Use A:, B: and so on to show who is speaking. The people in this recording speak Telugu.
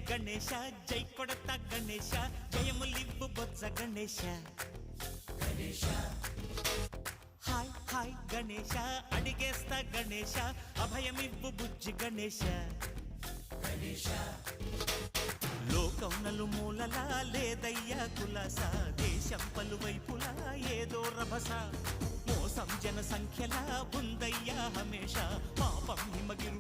A: గణేశ జై కొడత గణేశ జయములివ్వు బొజ్జ గణేశ గణేశ హాయ్ హాయ్ గణేశ అడిగేస్తా గణేశ అభయమివ్వు బుజ్జి గణేశ గణేశ లోకం నలుమూలలా లేదయ్యా కులాస దేశం పలువైపులా ఏదో రభస మోసం జన సంఖ్యలా ఉందయ్యా హమేష పాపం హిమగిరు